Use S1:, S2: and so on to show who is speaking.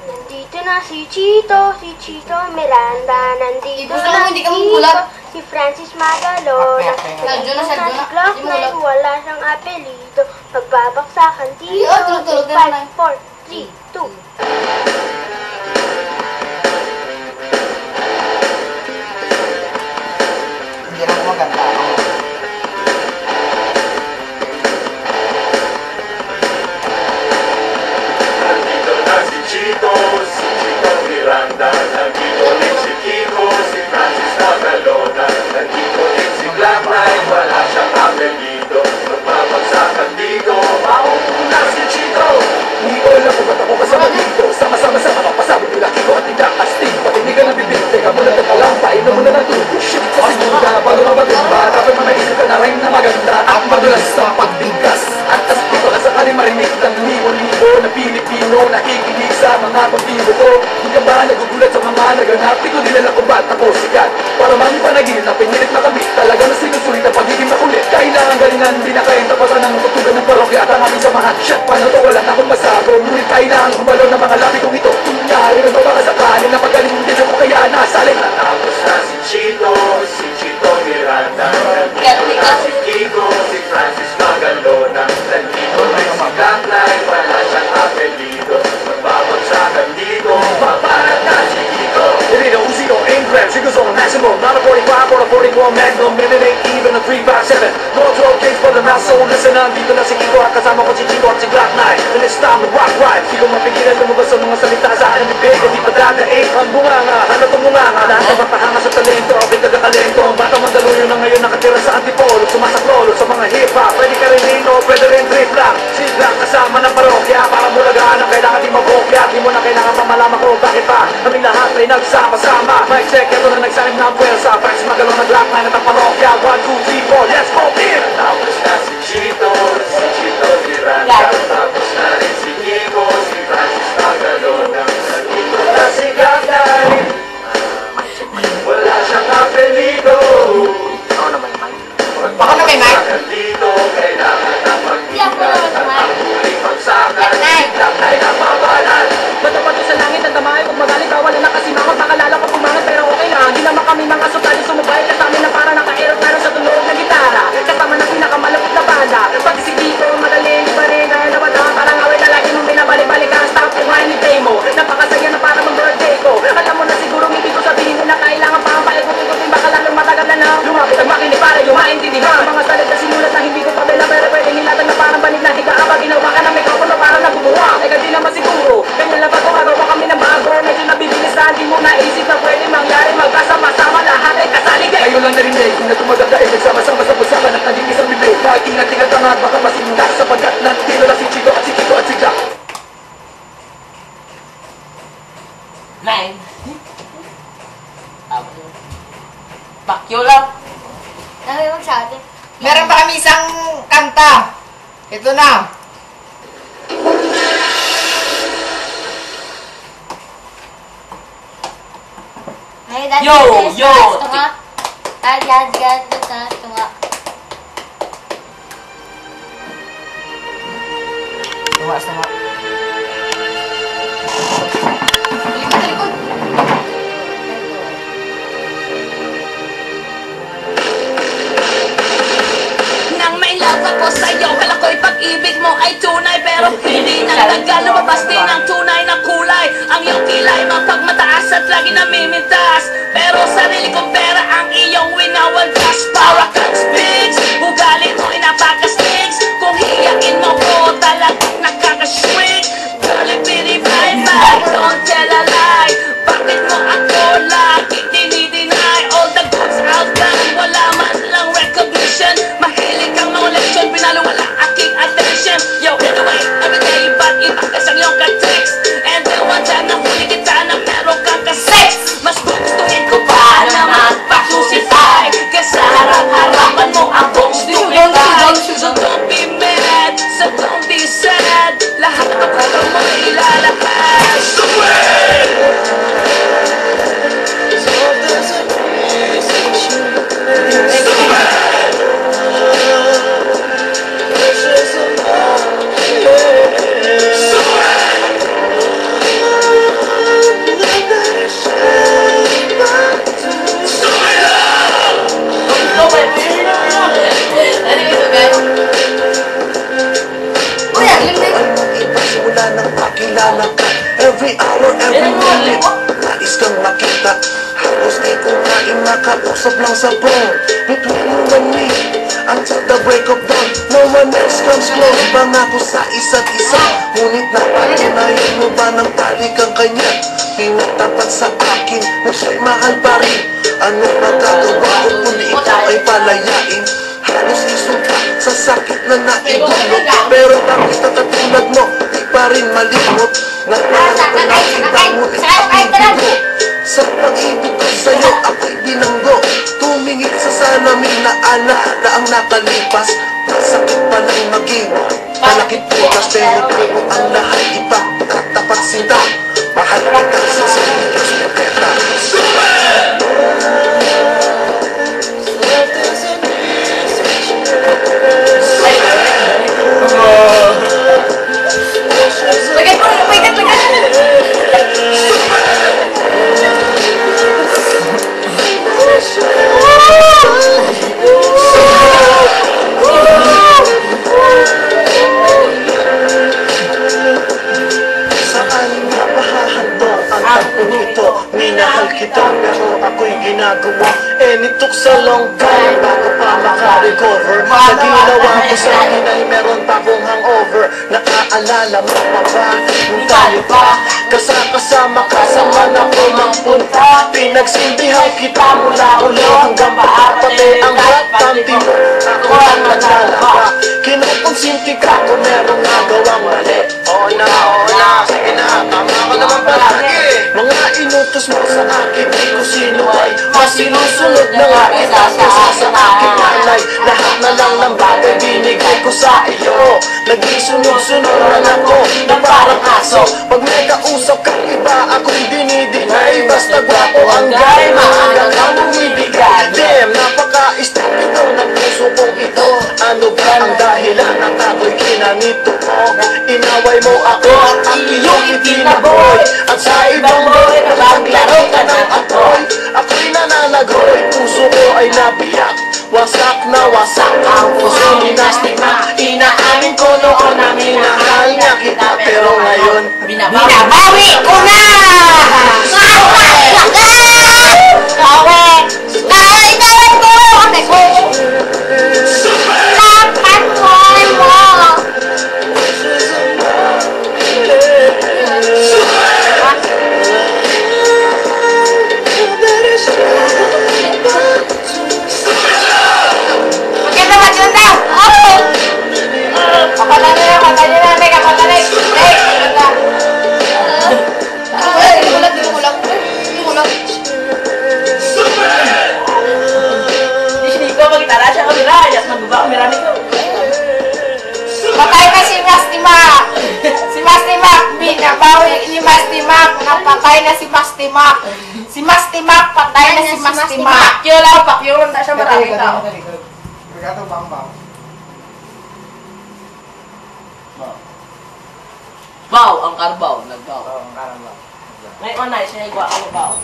S1: Nandito na si Chito Miranda. Nandito na si Chito, si Francis Magalona. Nandito na si Glock 9, wala siyang apelido. Pagbabaksakan dito. 5, 4, 3, 2.
S2: Hindi lang maganda.
S3: Nandito na si Chito Miranda. Nandito rin si Kiko, si Francis Magalona. Nandito rin si Glock 9, wala siyang apelido. Magbabagsakan dito, mauuna si Chito.
S4: Hindi ko alam kung ba't ako kasama dito. Sama-sama sa mapapasabog nila Kiko at Tindak Astig. Patinigan ng bibig, teka muna teka lang, painom muna ng tubig. Shit sa segunda, bago na maganda. Dapat manaisip ka na rin na maganda. At madulas sa pagbigkas. At tas dito ka sakaling marinig ng libo-libo na Pilipino nakikinig sa mga pagbibo ko. Hindi ka ba nagugulat sa mga naganap? Di ko nila kung ba't ako sikat. Para mami panaginip na pinilit na kami. Talaga na sinusulit ang pagiging makulit. Kailangan galingan, di na kayang tapatan ng tutugan ng parokya at ang aming samahan. Shit, paano to? Wala na akong masago. Ngunit kailangan kumalo ng mga labi kong ito. Kunyari ng baka sakali na pagaling din ako kaya nasaling.
S3: Natapos na si Chito Miranda. Nandito na si Kiko, si Francis Magalona. Nandito rin si Glock 9, wala siyang apelido. Magbabagsakan dito, paparat na si Kiko.
S4: Irino, Uzi, or aim grab, triggers on a maximum. Not a 45 or a 41 Magnum. Minute ain't even a 357. No 12 games for the mouth, so listen. Nandito na si Kiko at kasama ko si Chico at si Glock 9. And it's time to rock right. Di ko mapigilan lumabas sa mga salita sa akin ng bibig. Hindi pa dadaig ang bunganga, hanap ang bunganga. Lahat ang matahanga sa talento, abing kagakalento. Ang bata Mandaluyong na ngayon nakatira sa antipolo. Sumasaklolo sa mga hip-hop. Pwede ka rin lino, pwede rin trip lang. Si Glock kasama ng parokya. Para mulagaan ang kailangan di mabokya. Di mo na kailangan pa malaman ko bakit pa kaming lahat ay nagsama-sama. Mic check, ito na nagsalim ng puwersa. Francis Magalona, Glock 9 at ang parokya. 1, 2, 3, 4, let's go in!
S3: Tapos na si Chito Miranda. Tapos na rin si Kiko, si Francis Magalona. Nandito na si Glock 9, wala siyang apelido.
S2: Baka na may mic?
S3: Dito, kailangan na pagbigasan. Ang huling pagsakan, si Glock 9 ang mabalan.
S4: Matapato sa langit ang damay. Kung magaling ka, wala na kasi mga pakalala ko pumangat. Pero okay lang, hindi naman kami mga sutali sumubay. Kasama na para naka-aerot na rin sa tunog na gitara. Kasama na pinakamalapit na banda. Pati si Kiko, madali, di ba rin? Dahil naman parang away na lagi mong binabalik-balik ang stop kung ni Demo. Napakasaya na para mag-birthday ko. Alam mo na siguro hindi ko sabihin na kailangan pa ang paikot-ikutin. Baka lalong matagal na na lumapit ang makinig para yung maintindihan. Mga salit na sinulat na hindi ko pabela. Pero pwedeng hilatag na parang banig na higa. Kapag ginawa ka ng mikropono parang nagbubuha. Eka di naman siguro. Ganyan lang ba kung agawa kami ng bago. Medyo nabibilis na hindi mo naisip na pwede mangyari. Magkasama-sama lahat ay kasalig eh. Ayun lang narinig kung natumaganda ay nagsama-sama sa pusakan at naging isang bibig. Mag-ingat-ingat ang at baka masinundas sapagkat nandito na si Chico at si Kiko at si Jack.
S2: 9. Bakyo lang.
S1: Sabi mo sa atin.
S2: Meron pa kami isang kanta. Ito na. Yo! Tumaas na nga. Likod, likod.
S5: Nang may love ako sa'yo, kala ko'y pag-ibig mo ay tunay. Pero hindi nang tagal, lumabas din ang tunay na kulay. Ang iyong kilay mapagmataas at lagi namimintas. Pero sarili kong pera ang iyong winawagas. Para kang pigs, ugali mo inapakastigs. Kung hiyain mo ko, talagang nakakaswing. Girl, bye-bye, don't tell a lie. Bakit mo ako lagi dinideny? All the goods out there, wala man lang recognition. Mahilig kang mga leksyon, pinalo wala aking attention. Yo, anyway, everyday, ba't iba kasang iyong ka-text? And then one time, nahuli kita na meron kang ka-sex. Mas gustuhin ko pa na magpa-crucify kaysa harap-harapan mo ang buong stupid. So don't be mad, so don't be sad. Lahat ng pagkulang mo ilalabas.
S3: Stupid!
S6: hour, every minute nais kang makita. Halos di ko nga makausap lang sa phone. Between you and me, until the break of dawn, no one else comes close. Pangako sa isa't isa, ngunit napatunayan mo ba ng talik ang kanya? Pinatapat sa akin na siya'y mahal pa rin. Ano magagawa ko kung ikaw ay palayain? Halos isuka sa sakit na naidulot, pero bakit katulad mo di pa rin malimot? Napalat na nakita ngunit ako'y bigo. Sa pag-ibig ko sa'yo ako'y binanggo. Tumingin sa salamin na alaala ang nakalipas. Masakit palang maging malakit bukas, pero bago ang lahat ipagkatapat sinta. Mahal kita sa Diyos Peteta. Minahal kita pero ako'y ginagawa nitok sa long time bago pa maka-recover. Sa ginawa ko sa akin ay meron pa akong hangover. Naaalala mo pa ba nung tayo pa kasama kasama na ko magpunta? Pinagsilbihan kita mula ulo hanggang paa, pati ang hot panty mo ako ang naglalaba. Kinukonsinti ka kung merong nagawang mali. Oo na, sige na, tama ka naman palagi. Mga inutos mo sa akin, di ko sino ay masinusunod na nga kita kesa sa aking nanay. Lahat na lang ng bagay binigay ko sa iyo. Naging sunod-sunod na ako na parang aso. Pag may kausap kang iba, ako'y dinidinay. Basta gwapo ang guy, maagang ang bumibigay. Damn, napaka-estúpido ng puso kong ito. Ano ba ang dahilan at ako'y kinanito mo? Inaway mo ako at ang iyong itinaboy. At sa ibang boy, naglaro ka ng apoy. Ako'y nananagoy, puso ko ay nabiyak. Wasak na wasak ang puso ni Nastima. Inaamin ko noon na minahal niya kita, pero ngayon
S1: Binabawi ko na! Inaway ko! Napangoy mo!
S7: Patay na si Mastimak! Si Mastimak! Binabawi ni Mastimak! Napatay na si Mastimak! Si Mastimak! Patay na si Mastimak!
S5: Pakyo lang, pakyo lang tayo sa maraming tao. Baw, ang karbaw, nagbaw. Ngayon na, siya nagwa ang baw.